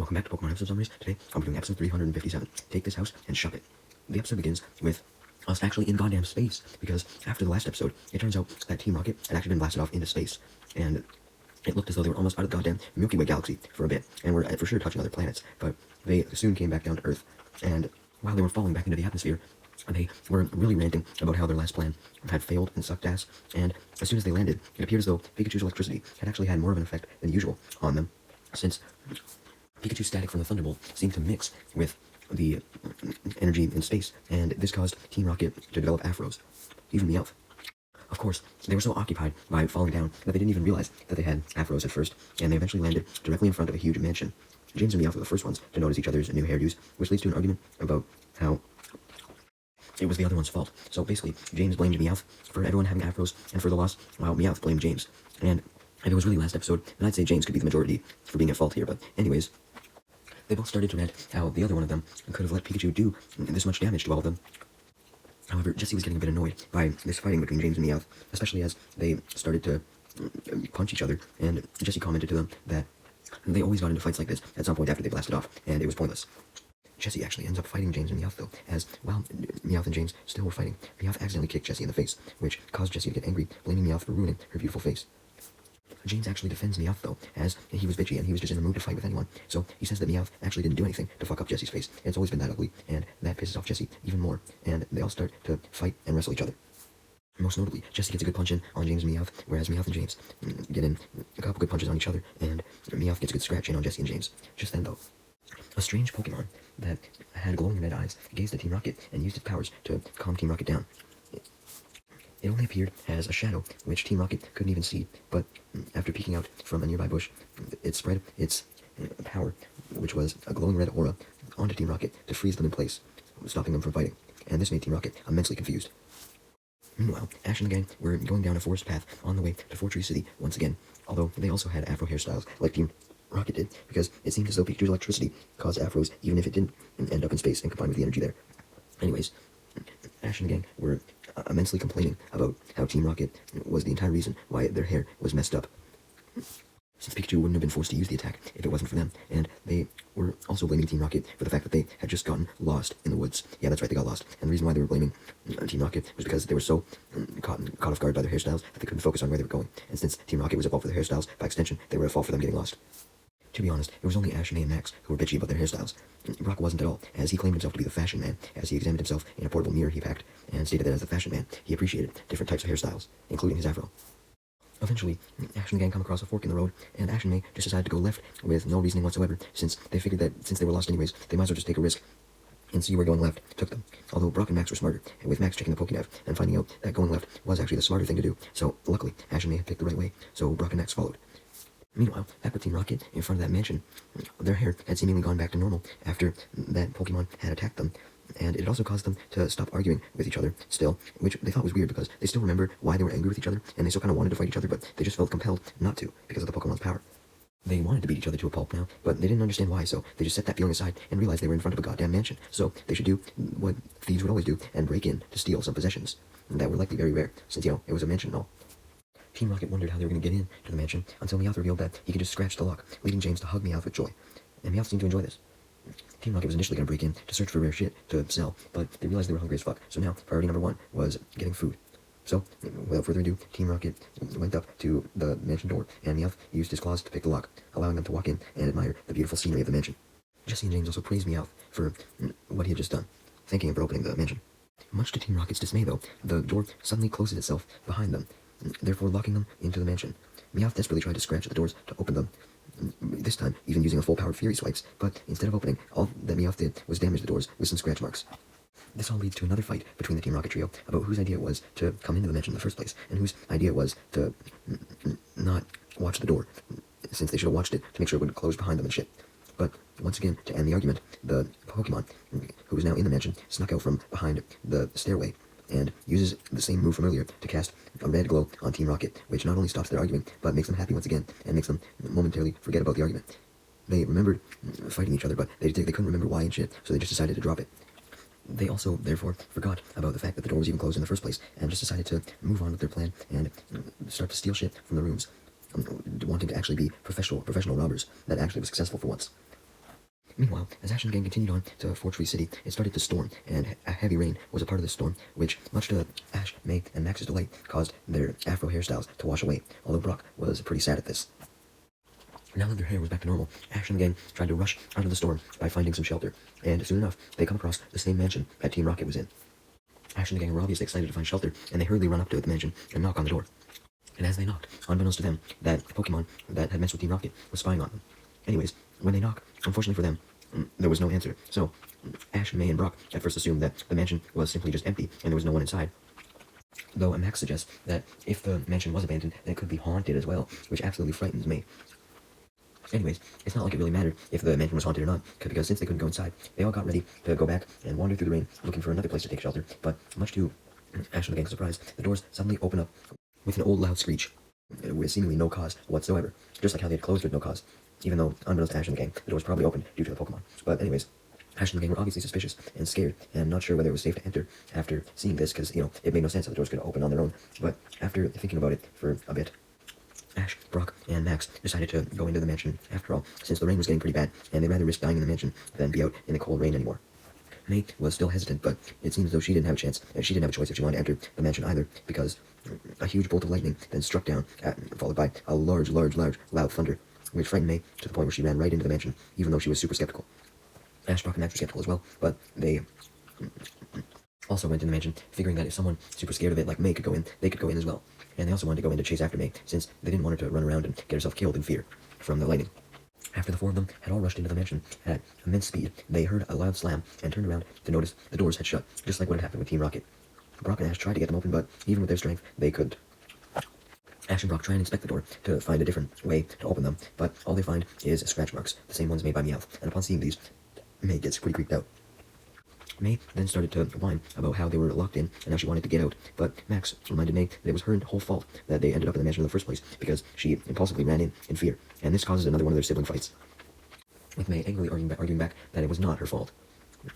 welcome back to Pokemon episode summaries. Today, I'll be doing episode 357, Take This House and Shove It. The episode begins with us actually in goddamn space, because after the last episode, it turns out that Team Rocket had actually been blasted off into space, and it looked as though they were almost out of the goddamn Milky Way galaxy for a bit, and were for sure touching other planets, but they soon came back down to Earth, and while they were falling back into the atmosphere, they were really ranting about how their last plan had failed and sucked ass, and as soon as they landed, it appeared as though Pikachu's electricity had actually had more of an effect than usual on them, since Pikachu's static from the Thunderbolt seemed to mix with the energy in space, and this caused Team Rocket to develop afros, even Meowth. Of course, they were so occupied by falling down that they didn't even realize that they had afros at first, and they eventually landed directly in front of a huge mansion. James and Meowth were the first ones to notice each other's new hairdos, which leads to an argument about how it was the other one's fault. So basically, James blamed Meowth for everyone having afros and for the loss, while Meowth blamed James. And if it was really last episode, then I'd say James could be the majority for being at fault here, but anyways, they both started to rant how the other one of them could have let Pikachu do this much damage to all of them. However, Jessie was getting a bit annoyed by this fighting between James and Meowth, especially as they started to punch each other, and Jessie commented to them that they always got into fights like this at some point after they blasted off, and it was pointless. Jessie actually ends up fighting James and Meowth, though, as while Meowth and James still were fighting, Meowth accidentally kicked Jessie in the face, which caused Jessie to get angry, blaming Meowth for ruining her beautiful face. James actually defends Meowth, though, as he was bitchy and he was just in the mood to fight with anyone, so he says that Meowth actually didn't do anything to fuck up Jessie's face. It's always been that ugly, and that pisses off Jessie even more, and they all start to fight and wrestle each other. Most notably, Jessie gets a good punch in on James and Meowth, whereas Meowth and James get in a couple good punches on each other, and Meowth gets a good scratch in on Jessie and James. Just then, though, a strange Pokemon that had glowing red eyes gazed at Team Rocket and used its powers to calm Team Rocket down. It only appeared as a shadow, which Team Rocket couldn't even see, but after peeking out from a nearby bush, it spread its power, which was a glowing red aura, onto Team Rocket to freeze them in place, stopping them from fighting, and this made Team Rocket immensely confused. Meanwhile, Ash and the gang were going down a forest path on the way to Fortree City once again, although they also had afro hairstyles like Team Rocket did, because it seemed as though Pikachu's electricity caused afros even if it didn't end up in space and combined with the energy there. Anyways, Ash and the gang were immensely complaining about how Team Rocket was the entire reason why their hair was messed up, since Pikachu wouldn't have been forced to use the attack if it wasn't for them, and they were also blaming Team Rocket for the fact that they had just gotten lost in the woods. Yeah, that's right, they got lost, and the reason why they were blaming Team Rocket was because they were so caught off guard by their hairstyles that they couldn't focus on where they were going, and since Team Rocket was at fault for their hairstyles, by extension, they were at fault for them getting lost. To be honest, it was only Ash, May, and Max who were bitchy about their hairstyles. Brock wasn't at all, as he claimed himself to be the fashion man, as he examined himself in a portable mirror he packed, and stated that as the fashion man, he appreciated different types of hairstyles, including his afro. Eventually, Ash and the gang come across a fork in the road, and Ash and May just decided to go left with no reasoning whatsoever, since they figured that since they were lost anyways, they might as well just take a risk and see where going left took them. Although Brock and Max were smarter, and with Max checking the Pokédev and finding out that going left was actually the smarter thing to do, so luckily, Ash and May had picked the right way, so Brock and Max followed. Meanwhile, back with Team Rocket, in front of that mansion, their hair had seemingly gone back to normal after that Pokemon had attacked them, and it also caused them to stop arguing with each other still, which they thought was weird because they still remembered why they were angry with each other, and they still kind of wanted to fight each other, but they just felt compelled not to because of the Pokemon's power. They wanted to beat each other to a pulp now, but they didn't understand why, so they just set that feeling aside and realized they were in front of a goddamn mansion, so they should do what thieves would always do and break in to steal some possessions that were likely very rare, since, you know, it was a mansion and all. Team Rocket wondered how they were going to get in to the mansion until Meowth revealed that he could just scratch the lock, leading James to hug Meowth with joy. And Meowth seemed to enjoy this. Team Rocket was initially going to break in to search for rare shit to sell, but they realized they were hungry as fuck, so now priority number one was getting food. So, without further ado, Team Rocket went up to the mansion door, and Meowth used his claws to pick the lock, allowing them to walk in and admire the beautiful scenery of the mansion. Jessie and James also praised Meowth for what he had just done, thanking him for opening the mansion. Much to Team Rocket's dismay, though, the door suddenly closes itself behind them, therefore locking them into the mansion. Meowth desperately tried to scratch at the doors to open them, this time even using a full-powered Fury Swipes, but instead of opening, all that Meowth did was damage the doors with some scratch marks. This all leads to another fight between the Team Rocket trio about whose idea it was to come into the mansion in the first place, and whose idea it was to not watch the door, since they should have watched it to make sure it wouldn't close behind them and shit. But once again, to end the argument, the Pokemon, who was now in the mansion, snuck out from behind the stairway, and uses the same move from earlier to cast a red glow on Team Rocket, which not only stops their arguing, but makes them happy once again, and makes them momentarily forget about the argument. They remembered fighting each other, but they couldn't remember why and shit, so they just decided to drop it. They also, therefore, forgot about the fact that the door was even closed in the first place, and just decided to move on with their plan and start to steal shit from the rooms, wanting to actually be professional robbers that actually was successful for once. Meanwhile, as Ash and the gang continued on to Fort Tree City, it started to storm, and a heavy rain was a part of the storm, which, much to Ash, May, and Max's delight, caused their afro hairstyles to wash away, although Brock was pretty sad at this. Now that their hair was back to normal, Ash and the gang tried to rush out of the storm by finding some shelter, and soon enough, they come across the same mansion that Team Rocket was in. Ash and the gang were obviously excited to find shelter, and they hurriedly run up to the mansion and knock on the door. And as they knocked, unbeknownst to them, that Pokemon that had messed with Team Rocket was spying on them. Anyways, when they knock, unfortunately for them, there was no answer. So, Ash, May, and Brock at first assumed that the mansion was simply just empty and there was no one inside. Though Max suggests that if the mansion was abandoned, then it could be haunted as well, which absolutely frightens me. Anyways, it's not like it really mattered if the mansion was haunted or not, because since they couldn't go inside, they all got ready to go back and wander through the rain, looking for another place to take shelter. But much to Ash and the gang's surprise, the doors suddenly open up with an old loud screech, with seemingly no cause whatsoever, just like how they had closed with no cause. Even though, unbeknownst to Ash and the gang, the doors probably opened due to the Pokemon. But anyways, Ash and the gang were obviously suspicious and scared, and not sure whether it was safe to enter after seeing this, because, it made no sense that the doors could open on their own. But after thinking about it for a bit, Ash, Brock, and Max decided to go into the mansion after all, since the rain was getting pretty bad, and they'd rather risk dying in the mansion than be out in the cold rain anymore. May was still hesitant, but it seems as though she didn't have a chance. She didn't have a choice if she wanted to enter the mansion either, because a huge bolt of lightning then struck down, followed by a large, loud thunder, which frightened May to the point where she ran right into the mansion, even though she was super skeptical. Ash, Brock, and Max were skeptical as well, but they also went in the mansion, figuring that if someone super scared of it like May could go in, they could go in as well. And they also wanted to go in to chase after May, since they didn't want her to run around and get herself killed in fear from the lightning. After the four of them had all rushed into the mansion at immense speed, they heard a loud slam and turned around to notice the doors had shut, just like what had happened with Team Rocket. Brock and Ash tried to get them open, but even with their strength, they couldn't. Ash and Brock try and inspect the door to find a different way to open them, but all they find is scratch marks, the same ones made by Meowth, and upon seeing these, May gets pretty creeped out. May then started to whine about how they were locked in and how she wanted to get out, but Max reminded May that it was her whole fault that they ended up in the mansion in the first place, because she impulsively ran in fear, and this causes another one of their sibling fights, with May angrily arguing back that it was not her fault.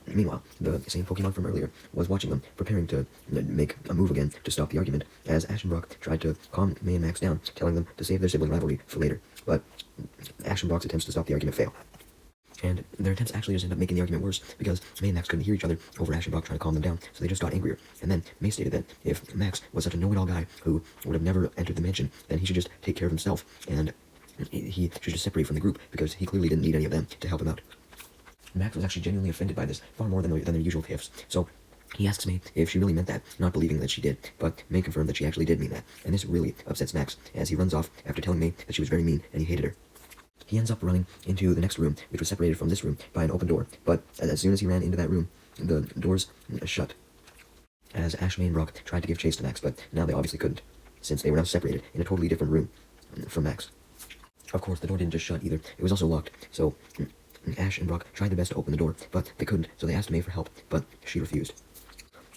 Meanwhile, the same Pokemon from earlier was watching them, preparing to make a move again to stop the argument, as Ash and Brock tried to calm May and Max down, telling them to save their sibling rivalry for later, but Ash and Brock's attempts to stop the argument fail. And their attempts actually just ended up making the argument worse, because May and Max couldn't hear each other over Ash and Brock trying to calm them down, so they just got angrier. And then May stated that if Max was such a know-it-all guy who would have never entered the mansion, then he should just take care of himself, and he should just separate from the group, because he clearly didn't need any of them to help him out. Max was actually genuinely offended by this, far more than their usual tiffs, so he asks May if she really meant that, not believing that she did, but May confirmed that she actually did mean that, and this really upsets Max, as he runs off after telling May that she was very mean and he hated her. He ends up running into the next room, which was separated from this room by an open door, but as soon as he ran into that room, the doors shut, as Ash, May, and Brock tried to give chase to Max, but now they obviously couldn't, since they were now separated in a totally different room from Max. Of course, the door didn't just shut either, it was also locked, so Ash and Brock tried their best to open the door, but they couldn't, so they asked May for help, but she refused.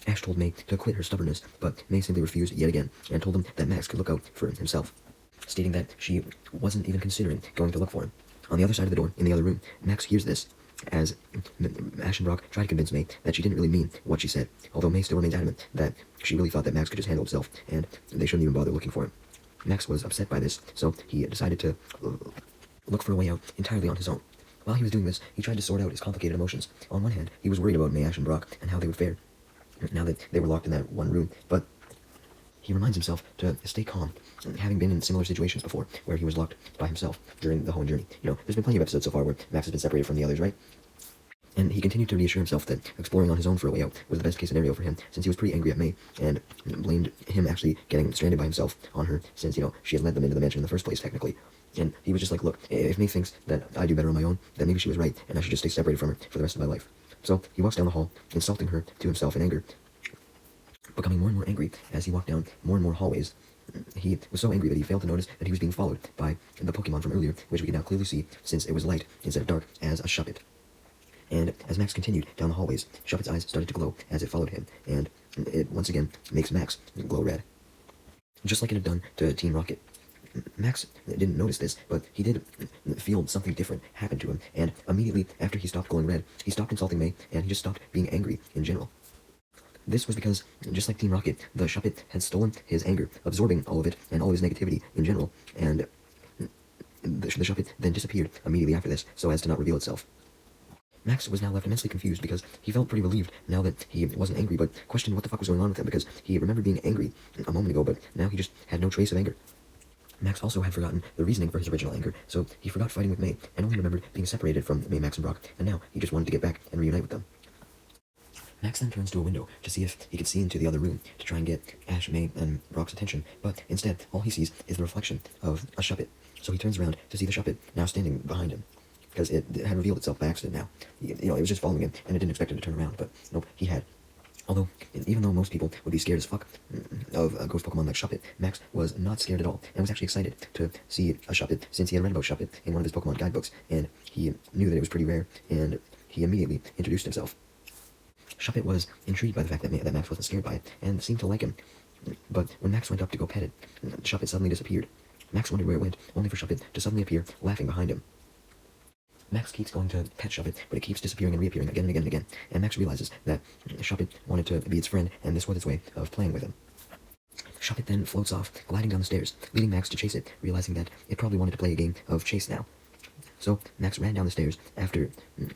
Ash told May to quit her stubbornness, but May simply refused yet again, and told him that Max could look out for himself, stating that she wasn't even considering going to look for him. On the other side of the door, in the other room, Max hears this, as Ash and Brock try to convince May that she didn't really mean what she said, although May still remains adamant that she really thought that Max could just handle himself, and they shouldn't even bother looking for him. Max was upset by this, so he decided to look for a way out entirely on his own. While he was doing this, he tried to sort out his complicated emotions. On one hand, he was worried about May, Ash, and Brock, and how they would fare now that they were locked in that one room, but he reminds himself to stay calm, having been in similar situations before, where he was locked by himself during the home journey. There's been plenty of episodes so far where Max has been separated from the others, right? And he continued to reassure himself that exploring on his own for a way out was the best case scenario for him, since he was pretty angry at May, and blamed him actually getting stranded by himself on her, since, she had led them into the mansion in the first place, technically. And he was just like, look, if May thinks that I do better on my own, then maybe she was right, and I should just stay separated from her for the rest of my life. So he walks down the hall, insulting her to himself in anger, becoming more and more angry as he walked down more and more hallways. He was so angry that he failed to notice that he was being followed by the Pokemon from earlier, which we can now clearly see, since it was light instead of dark, as a Shuppet. And as Max continued down the hallways, Shuppet's eyes started to glow as it followed him, and it once again makes Max glow red, just like it had done to Team Rocket. Max didn't notice this, but he did feel something different happen to him, and immediately after he stopped glowing red, he stopped insulting May, and he just stopped being angry in general. This was because, just like Team Rocket, the Shuppet had stolen his anger, absorbing all of it and all of his negativity in general, and the Shuppet then disappeared immediately after this, so as to not reveal itself. Max was now left immensely confused because he felt pretty relieved now that he wasn't angry, but questioned what the fuck was going on with him because he remembered being angry a moment ago, but now he just had no trace of anger. Max also had forgotten the reasoning for his original anger, so he forgot fighting with May and only remembered being separated from May, Max, and Brock, and now he just wanted to get back and reunite with them. Max then turns to a window to see if he could see into the other room to try and get Ash, May, and Brock's attention, but instead, all he sees is the reflection of a Shuppet. So he turns around to see the Shuppet now standing behind him, because it had revealed itself by accident now. It was just following him, and it didn't expect it to turn around, but nope, he had. Although, even though most people would be scared as fuck of a ghost Pokemon like Shuppet, Max was not scared at all, and was actually excited to see a Shuppet, since he had read about Shuppet in one of his Pokemon guidebooks, and he knew that it was pretty rare, and he immediately introduced himself. Shuppet was intrigued by the fact that Max wasn't scared by it, and seemed to like him. But when Max went up to go pet it, Shuppet suddenly disappeared. Max wondered where it went, only for Shuppet to suddenly appear, laughing behind him. Max keeps going to pet Shuppet, but it keeps disappearing and reappearing again and again and again, and Max realizes that Shuppet wanted to be its friend, and this was its way of playing with him. Shuppet then floats off, gliding down the stairs, leading Max to chase it, realizing that it probably wanted to play a game of chase now. So Max ran down the stairs after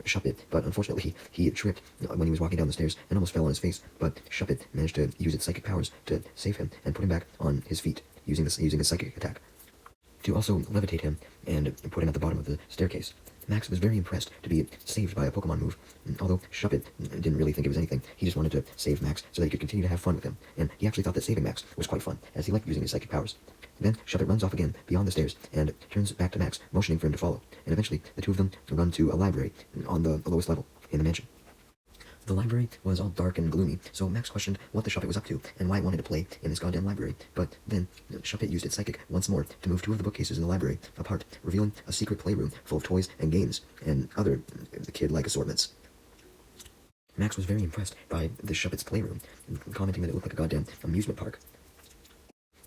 Shuppet, but unfortunately he tripped when he was walking down the stairs and almost fell on his face, but Shuppet managed to use its psychic powers to save him and put him back on his feet, using a psychic attack, to also levitate him and put him at the bottom of the staircase. Max was very impressed to be saved by a Pokemon move, although Shuppet didn't really think it was anything. He just wanted to save Max so that he could continue to have fun with him, and he actually thought that saving Max was quite fun, as he liked using his psychic powers. Then Shuppet runs off again beyond the stairs and turns back to Max, motioning for him to follow, and eventually the two of them run to a library on the lowest level in the mansion. The library was all dark and gloomy, so Max questioned what the Shuppet was up to and why it wanted to play in this goddamn library. But then Shuppet used its psychic once more to move two of the bookcases in the library apart, revealing a secret playroom full of toys and games and other kid-like assortments. Max was very impressed by the Shuppet's playroom, commenting that it looked like a goddamn amusement park.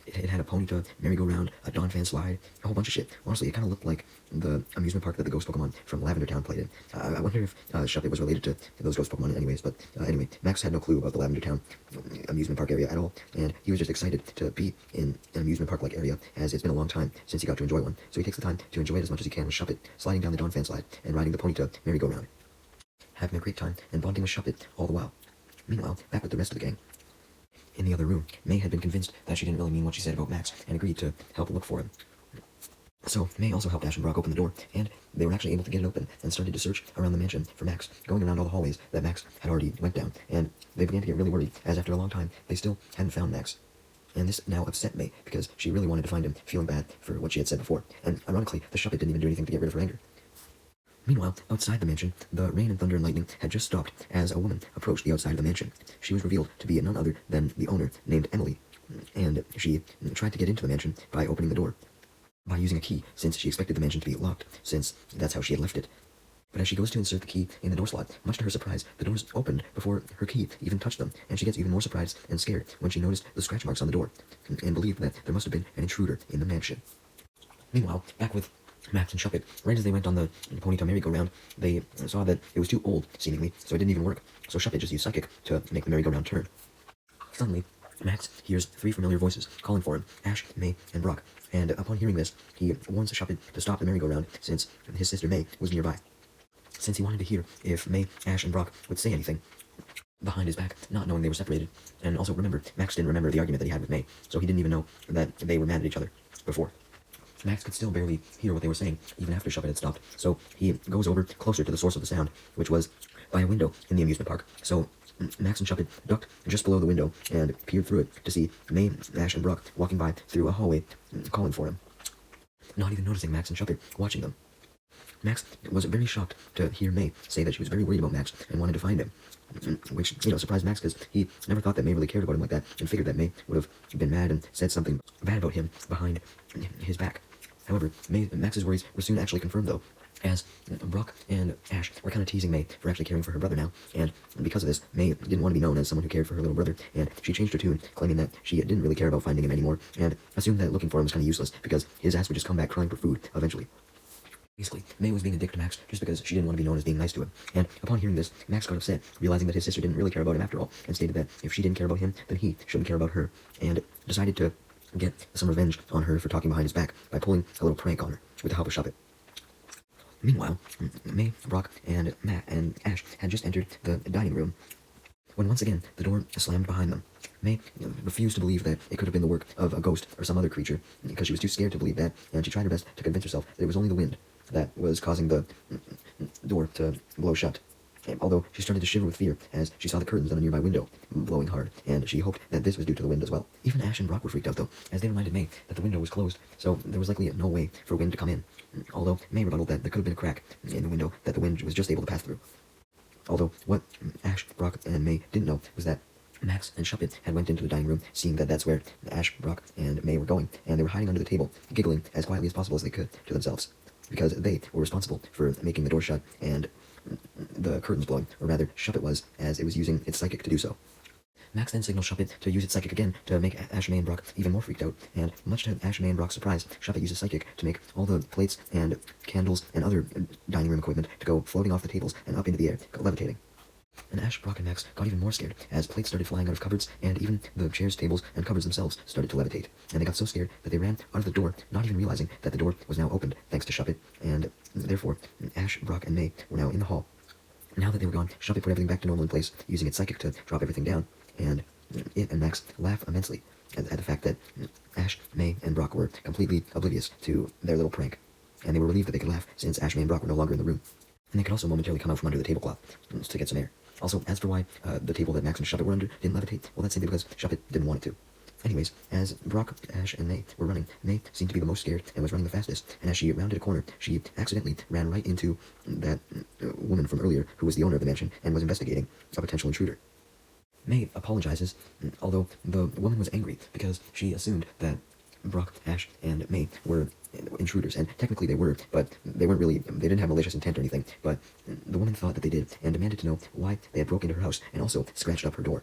It had a Ponyta, merry-go-round, a Donphan slide, a whole bunch of shit. Honestly, it kind of looked like the amusement park that the ghost Pokemon from Lavender Town played in. I wonder if Shuppet was related to those ghost Pokemon anyways, but anyway, Max had no clue about the Lavender Town amusement park area at all, and he was just excited to be in an amusement park-like area, as it's been a long time since he got to enjoy one. So he takes the time to enjoy it as much as he can with Shuppet, sliding down the Donphan slide and riding the Ponyta merry-go-round, having a great time and bonding with Shuppet all the while. Meanwhile, back with the rest of the gang. In the other room, May had been convinced that she didn't really mean what she said about Max, and agreed to help look for him. So May also helped Ash and Brock open the door, and they were actually able to get it open, and started to search around the mansion for Max, going around all the hallways that Max had already went down, and they began to get really worried, as after a long time, they still hadn't found Max. And this now upset May, because she really wanted to find him, feeling bad for what she had said before, and ironically, the Shuppet didn't even do anything to get rid of her anger. Meanwhile, outside the mansion, the rain and thunder and lightning had just stopped as a woman approached the outside of the mansion. She was revealed to be none other than the owner, named Emily, and she tried to get into the mansion by opening the door, by using a key, since she expected the mansion to be locked, since that's how she had left it. But as she goes to insert the key in the door slot, much to her surprise, the doors opened before her key even touched them, and she gets even more surprised and scared when she noticed the scratch marks on the door, and believed that there must have been an intruder in the mansion. Meanwhile, back with Max and Shuppet, right as they went on the Ponyta merry-go-round, they saw that it was too old, seemingly, so it didn't even work. So Shuppet just used Psychic to make the merry-go-round turn. Suddenly, Max hears three familiar voices calling for him, Ash, May, and Brock, and upon hearing this, he warns Shuppet to stop the merry-go-round since his sister May was nearby. Since he wanted to hear if May, Ash, and Brock would say anything behind his back, not knowing they were separated. And also remember, Max didn't remember the argument that he had with May, so he didn't even know that they were mad at each other before. Max could still barely hear what they were saying, even after Shuppet had stopped, so he goes over closer to the source of the sound, which was by a window in the amusement park. So Max and Shuppet ducked just below the window and peered through it to see May, Ash, and Brock walking by through a hallway, calling for him, not even noticing Max and Shuppet watching them. Max was very shocked to hear May say that she was very worried about Max and wanted to find him, which, surprised Max because he never thought that May really cared about him like that, and figured that May would have been mad and said something bad about him behind his back. However, Max's worries were soon actually confirmed, though, as Brock and Ash were kind of teasing May for actually caring for her brother now, and because of this, May didn't want to be known as someone who cared for her little brother, and she changed her tune, claiming that she didn't really care about finding him anymore, and assumed that looking for him was kind of useless, because his ass would just come back crying for food, eventually. Basically, May was being a dick to Max just because she didn't want to be known as being nice to him, and upon hearing this, Max got upset, realizing that his sister didn't really care about him after all, and stated that if she didn't care about him, then he shouldn't care about her, and decided to get some revenge on her for talking behind his back by pulling a little prank on her with the help of Shuppet. Meanwhile, May, Brock, and Matt and Ash had just entered the dining room when once again the door slammed behind them. May refused to believe that it could have been the work of a ghost or some other creature, because she was too scared to believe that, and she tried her best to convince herself that it was only the wind that was causing the door to blow shut. Although she started to shiver with fear as she saw the curtains on a nearby window blowing hard, and she hoped that this was due to the wind as well. Even Ash and Brock were freaked out, though, as they reminded May that the window was closed, so there was likely no way for wind to come in. Although May rebutted that there could have been a crack in the window that the wind was just able to pass through. Although what Ash, Brock, and May didn't know was that Max and Shuppet had went into the dining room, seeing that that's where Ash, Brock, and May were going, and they were hiding under the table, giggling as quietly as possible as they could to themselves, because they were responsible for making the door shut and the curtains blowing, or rather, Shuppet was, as it was using its psychic to do so. Max then signaled Shuppet to use its psychic again to make Ash, May, and Brock even more freaked out, and much to Ash, May, and Brock's surprise, Shuppet used his psychic to make all the plates and candles and other dining room equipment to go floating off the tables and up into the air, levitating. And Ash, Brock, and Max got even more scared as plates started flying out of cupboards, and even the chairs, tables, and cupboards themselves started to levitate. And they got so scared that they ran out of the door, not even realizing that the door was now opened thanks to Shuppet, and therefore Ash, Brock, and May were now in the hall. Now that they were gone, Shuppet put everything back to normal in place, using its psychic to drop everything down, and it and Max laughed immensely at the fact that Ash, May, and Brock were completely oblivious to their little prank, and they were relieved that they could laugh since Ash, May, and Brock were no longer in the room. And they could also momentarily come out from under the tablecloth to get some air. Also, as for why the table that Max and Shuppet were under didn't levitate, well, that's simply because Shuppet didn't want it to. Anyways, as Brock, Ash, and May were running, May seemed to be the most scared and was running the fastest, and as she rounded a corner, she accidentally ran right into that woman from earlier who was the owner of the mansion and was investigating a potential intruder. May apologizes, although the woman was angry because she assumed that Brock, Ash, and May were intruders, and technically they were, but they weren't really, they didn't have malicious intent or anything, but the woman thought that they did, and demanded to know why they had broken into her house, and also scratched up her door.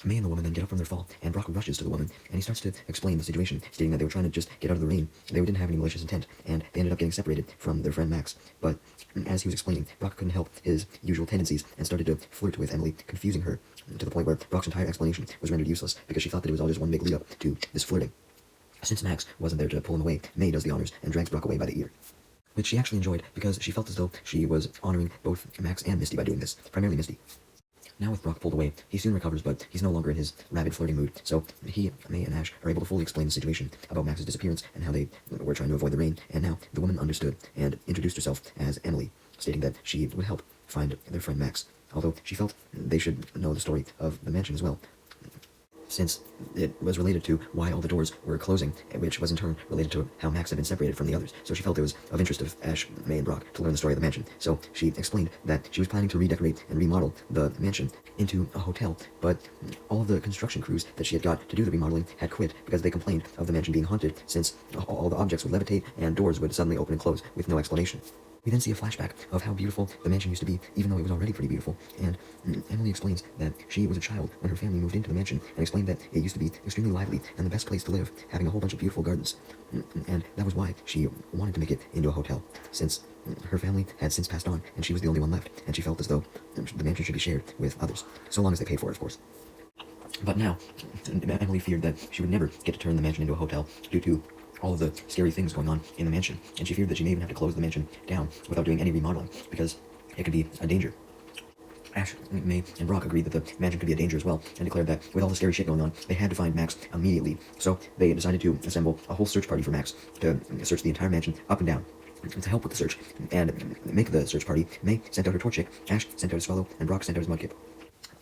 May and the woman then get up from their fall, and Brock rushes to the woman, and he starts to explain the situation, stating that they were trying to just get out of the rain, they didn't have any malicious intent, and they ended up getting separated from their friend Max, but as he was explaining, Brock couldn't help his usual tendencies, and started to flirt with Emily, confusing her, to the point where Brock's entire explanation was rendered useless, because she thought that it was all just one big lead-up to this flirting. Since Max wasn't there to pull him away, May does the honors and drags Brock away by the ear, which she actually enjoyed because she felt as though she was honoring both Max and Misty by doing this, primarily Misty. Now with Brock pulled away, he soon recovers, but he's no longer in his rabid flirting mood, so he, May, and Ash are able to fully explain the situation about Max's disappearance and how they were trying to avoid the rain, and now the woman understood and introduced herself as Emily, stating that she would help find their friend Max, although she felt they should know the story of the mansion as well, since it was related to why all the doors were closing, which was in turn related to how Max had been separated from the others. So she felt it was of interest of Ash, May, and Brock to learn the story of the mansion. So she explained that she was planning to redecorate and remodel the mansion into a hotel, but all of the construction crews that she had got to do the remodeling had quit because they complained of the mansion being haunted, since all the objects would levitate and doors would suddenly open and close with no explanation. We then see a flashback of how beautiful the mansion used to be, even though it was already pretty beautiful, and Emily explains that she was a child when her family moved into the mansion, and explained that it used to be extremely lively and the best place to live, having a whole bunch of beautiful gardens, and that was why she wanted to make it into a hotel, since her family had since passed on, and she was the only one left, and she felt as though the mansion should be shared with others, so long as they paid for it, of course. But now, Emily feared that she would never get to turn the mansion into a hotel due to all of the scary things going on in the mansion, and she feared that she may even have to close the mansion down without doing any remodeling, because it could be a danger. Ash, May, and Brock agreed that the mansion could be a danger as well, and declared that with all the scary shit going on, they had to find Max immediately. So they decided to assemble a whole search party for Max to search the entire mansion up and down. To help with the search and make the search party, May sent out her Torchic, Ash sent out his Swallow, and Brock sent out his Mudkip.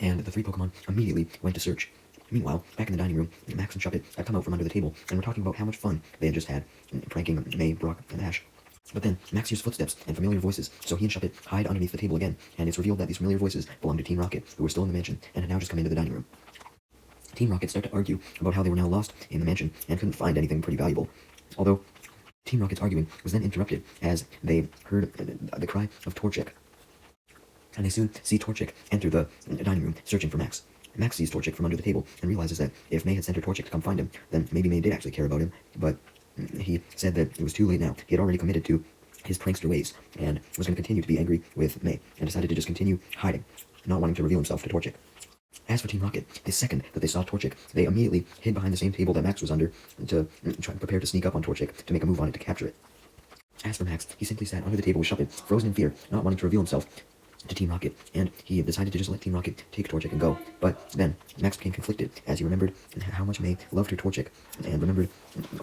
And the three Pokemon immediately went to search. Meanwhile, back in the dining room, Max and Shuppet had come out from under the table and were talking about how much fun they had just had, pranking May, Brock, and Ash. But then, Max hears footsteps and familiar voices, so he and Shuppet hide underneath the table again, and it's revealed that these familiar voices belonged to Team Rocket, who were still in the mansion, and had now just come into the dining room. Team Rocket start to argue about how they were now lost in the mansion, and couldn't find anything pretty valuable. Although, Team Rocket's arguing was then interrupted, as they heard the cry of Torchic. And they soon see Torchic enter the dining room, searching for Max. Max sees Torchic from under the table and realizes that if May had sent her Torchic to come find him, then maybe May did actually care about him, but he said that it was too late now. He had already committed to his prankster ways, and was going to continue to be angry with May, and decided to just continue hiding, not wanting to reveal himself to Torchic. As for Team Rocket, the second that they saw Torchic, they immediately hid behind the same table that Max was under to try to prepare to sneak up on Torchic to make a move on it to capture it. As for Max, he simply sat under the table with Shuppet, frozen in fear, not wanting to reveal himself to Team Rocket, and he decided to just let Team Rocket take Torchic and go. But then, Max became conflicted as he remembered how much May loved her Torchic, and remembered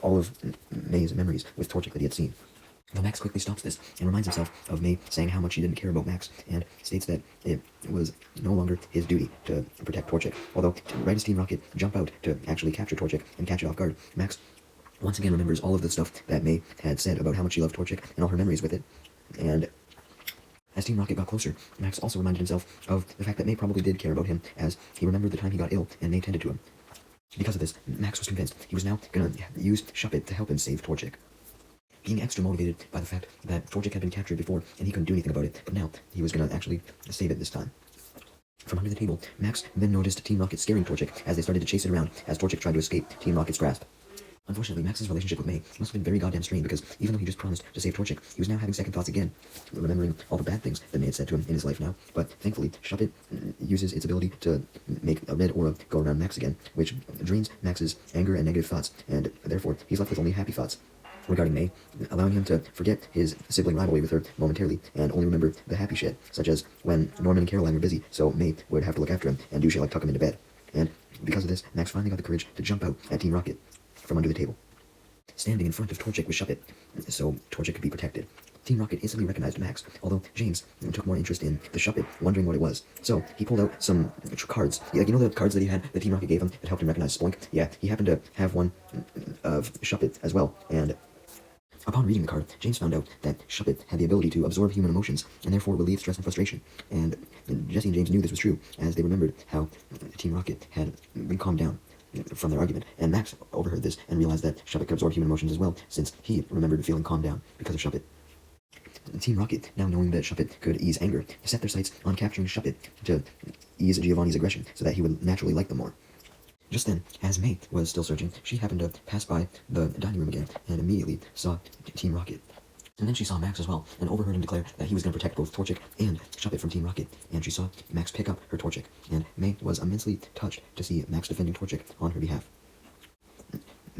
all of May's memories with Torchic that he had seen. Though Max quickly stops this and reminds himself of May saying how much she didn't care about Max, and states that it was no longer his duty to protect Torchic. Although, right as Team Rocket jump out to actually capture Torchic and catch it off guard, Max once again remembers all of the stuff that May had said about how much she loved Torchic and all her memories with it. And as Team Rocket got closer, Max also reminded himself of the fact that May probably did care about him, as he remembered the time he got ill and May tended to him. Because of this, Max was convinced he was now gonna use Shuppet to help him save Torchic. Being extra motivated by the fact that Torchic had been captured before and he couldn't do anything about it, but now he was gonna actually save it this time. From under the table, Max then noticed Team Rocket scaring Torchic as they started to chase it around as Torchic tried to escape Team Rocket's grasp. Unfortunately, Max's relationship with May must have been very goddamn strained, because even though he just promised to save Torchic, he was now having second thoughts again, remembering all the bad things that May had said to him in his life now. But thankfully, Shuppet uses its ability to make a red aura go around Max again, which drains Max's anger and negative thoughts, and therefore he's left with only happy thoughts regarding May, allowing him to forget his sibling rivalry with her momentarily and only remember the happy shit, such as when Norman and Caroline were busy, so May would have to look after him and do shit like tuck him into bed. And because of this, Max finally got the courage to jump out at Team Rocket from under the table, standing in front of Torchic with Shuppet, so Torchic could be protected. Team Rocket instantly recognized Max, although James took more interest in the Shuppet, wondering what it was. So he pulled out some cards. Like, you know the cards that he had, that Team Rocket gave him, that helped him recognize Spoink? Yeah, he happened to have one of Shuppet as well, and upon reading the card, James found out that Shuppet had the ability to absorb human emotions, and therefore relieve stress and frustration. And Jesse and James knew this was true, as they remembered how Team Rocket had been calmed down from their argument, and Max overheard this and realized that Shuppet could absorb human emotions as well, since he remembered feeling calmed down because of Shuppet. Team Rocket, now knowing that Shuppet could ease anger, set their sights on capturing Shuppet to ease Giovanni's aggression, so that he would naturally like them more. Just then, as May was still searching, she happened to pass by the dining room again, and immediately saw Team Rocket. And then she saw Max as well, and overheard him declare that he was going to protect both Torchic and Shuppet from Team Rocket, and she saw Max pick up her Torchic, and May was immensely touched to see Max defending Torchic on her behalf.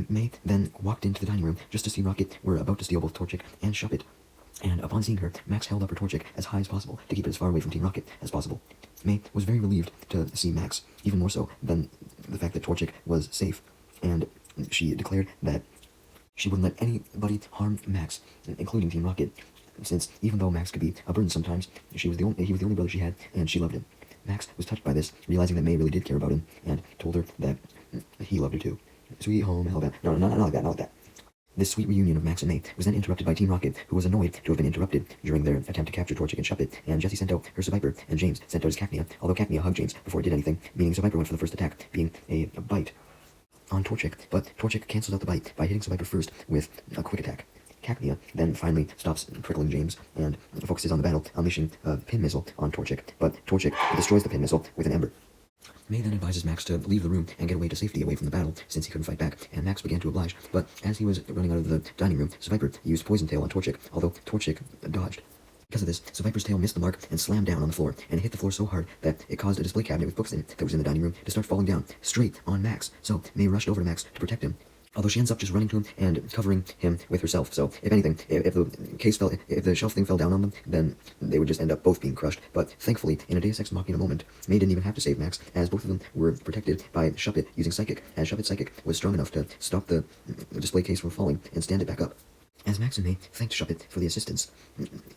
May then walked into the dining room just as Team Rocket were about to steal both Torchic and Shuppet, and upon seeing her, Max held up her Torchic as high as possible to keep it as far away from Team Rocket as possible. May was very relieved to see Max, even more so than the fact that Torchic was safe, and she declared that she wouldn't let anybody harm Max, including Team Rocket, since even though Max could be a burden sometimes, he was the only brother she had, and she loved him. Max was touched by this, realizing that May really did care about him, and told her that he loved her too. Sweet home Alabama. No, not like that, not like that. This sweet reunion of Max and May was then interrupted by Team Rocket, who was annoyed to have been interrupted during their attempt to capture Torchic and Shuppet, and Jessie sent out her Survivor, and James sent out his Cacnea, although Cacnea hugged James before it did anything, meaning Survivor went for the first attack, being a bite on Torchic, but Torchic cancels out the bite by hitting Survivor first with a quick attack. Cacnea then finally stops prickling James and focuses on the battle, unleashing a pin missile on Torchic, but Torchic destroys the pin missile with an ember. May then advises Max to leave the room and get away to safety away from the battle, since he couldn't fight back, and Max began to oblige, but as he was running out of the dining room, Survivor used Poison Tail on Torchic, although Torchic dodged. Because of this, Survivor's tail missed the mark and slammed down on the floor, and hit the floor so hard that it caused a display cabinet with books in it that was in the dining room to start falling down, straight on Max, so May rushed over to Max to protect him, although she ends up just running to him and covering him with herself. So if anything, if the shelf thing fell down on them, then they would just end up both being crushed. But thankfully, in a Deus Ex Machina moment, May didn't even have to save Max, as both of them were protected by Shuppet using Psychic, as Shuppet's Psychic was strong enough to stop the display case from falling and stand it back up. As Max and May thanked Shuppet for the assistance,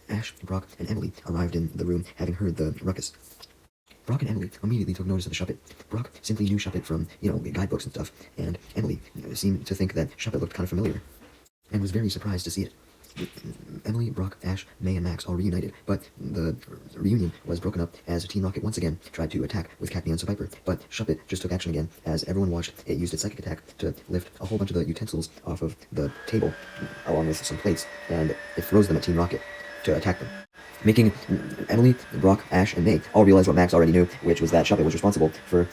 Ash, Brock, and Emily arrived in the room, having heard the ruckus. Brock and Emily immediately took notice of the Shuppet. Brock simply knew Shuppet from, guidebooks and stuff, and Emily seemed to think that Shuppet looked kind of familiar, and was very surprised to see it. Emily, Brock, Ash, May, and Max all reunited, but the reunion was broken up as Team Rocket once again tried to attack with Cacnea and Survivor, but Shuppet just took action again, as everyone watched it used its psychic attack to lift a whole bunch of the utensils off of the table, along with some plates, and it throws them at Team Rocket to attack them, making Emily, Brock, Ash, and May all realize what Max already knew, which was that Shuppet was responsible for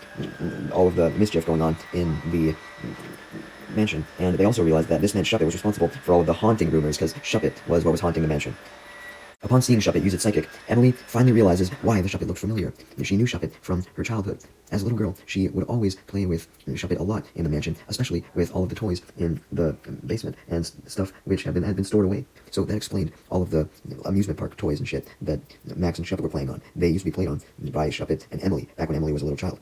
all of the mischief going on in the mansion, and they also realized that this meant Shuppet was responsible for all of the haunting rumors, because Shuppet was what was haunting the mansion. Upon seeing Shuppet use its psychic, Emily finally realizes why the Shuppet looked familiar. She knew Shuppet from her childhood. As a little girl, she would always play with Shuppet a lot in the mansion, especially with all of the toys in the basement and stuff which had been stored away. So that explained all of the amusement park toys and shit that Max and Shuppet were playing on. They used to be played on by Shuppet and Emily back when Emily was a little child.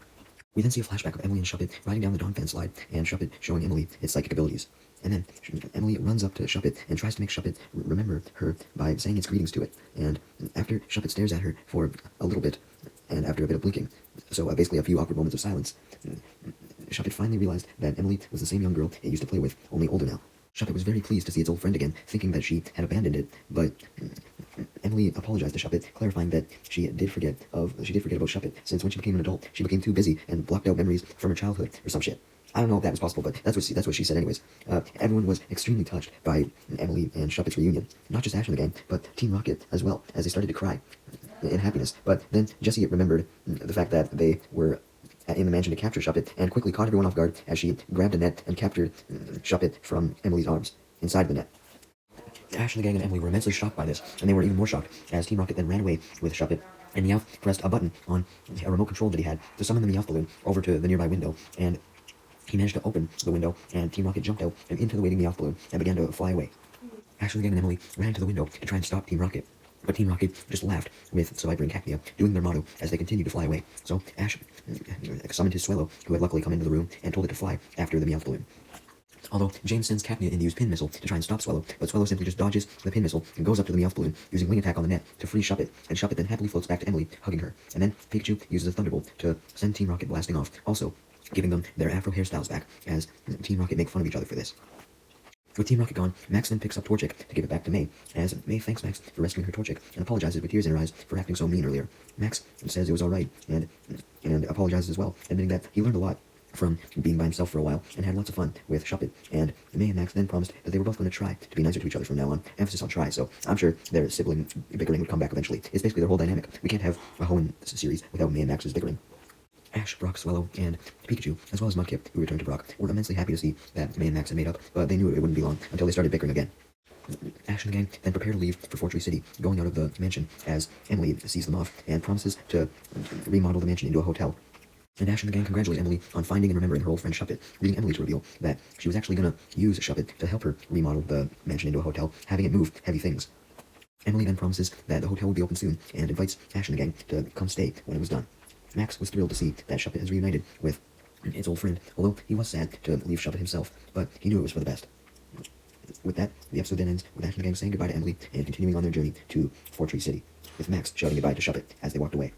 We then see a flashback of Emily and Shuppet riding down the Dawn Fan slide, and Shuppet showing Emily its psychic abilities. And then Emily runs up to Shuppet and tries to make Shuppet remember her by saying its greetings to it. And after Shuppet stares at her for a little bit, and after a bit of blinking, so basically a few awkward moments of silence, Shuppet finally realized that Emily was the same young girl it used to play with, only older now. Shuppet was very pleased to see its old friend again, thinking that she had abandoned it, but Emily apologized to Shuppet, clarifying that she did forget about Shuppet, since when she became an adult, she became too busy and blocked out memories from her childhood or some shit. I don't know if that was possible, but that's what she said anyways. Everyone was extremely touched by Emily and Shuppet's reunion. Not just Ash and the gang, but Team Rocket as well, as they started to cry in happiness. But then Jessie remembered the fact that they were in the mansion to capture Shuppet, and quickly caught everyone off guard as she grabbed a net and captured Shuppet from Emily's arms inside the net. Ash and the gang and Emily were immensely shocked by this, and they were even more shocked as Team Rocket then ran away with Shuppet, and Meowth pressed a button on a remote control that he had to summon the Meowth balloon over to the nearby window, and he managed to open the window, and Team Rocket jumped out and into the waiting Meowth balloon and began to fly away. Ash and the gang and Emily ran to the window to try and stop Team Rocket, but Team Rocket just laughed with Survivor and Cacnea doing their motto as they continued to fly away. So Ash summoned his Swellow, who had luckily come into the room, and told it to fly after the Meowth balloon. Although James sends Cacnea in to use Pin Missile to try and stop Swellow, but Swellow simply just dodges the Pin Missile and goes up to the Meowth balloon, using Wing Attack on the net to free Shuppet, and Shuppet then happily floats back to Emily, hugging her. And then Pikachu uses a Thunderbolt to send Team Rocket blasting off, also giving them their Afro hairstyles back, as Team Rocket make fun of each other for this. With Team Rocket gone, Max then picks up Torchic to give it back to May, as May thanks Max for rescuing her Torchic, and apologizes with tears in her eyes for acting so mean earlier. Max says it was alright, and apologizes as well, admitting that he learned a lot from being by himself for a while, and had lots of fun with Shuppet. And May and Max then promised that they were both going to try to be nicer to each other from now on. Emphasis on try, so I'm sure their sibling bickering would come back eventually. It's basically their whole dynamic. We can't have a Hoenn series without May and Max's bickering. Ash, Brock, Swellow, and Pikachu, as well as Mudkip, who returned to Brock, were immensely happy to see that May and Max had made up, but they knew it wouldn't be long until they started bickering again. Ash and the gang then prepare to leave for Fortree City, going out of the mansion as Emily sees them off and promises to remodel the mansion into a hotel. And Ash and the gang congratulate Emily on finding and remembering her old friend Shuppet, leading Emily to reveal that she was actually going to use Shuppet to help her remodel the mansion into a hotel, having it move heavy things. Emily then promises that the hotel will be open soon, and invites Ash and the gang to come stay when it was done. Max was thrilled to see that Shuppet has reunited with its old friend, although he was sad to leave Shuppet himself, but he knew it was for the best. With that, the episode then ends with Ash and the gang saying goodbye to Emily and continuing on their journey to Fortree City, with Max shouting goodbye to Shuppet as they walked away.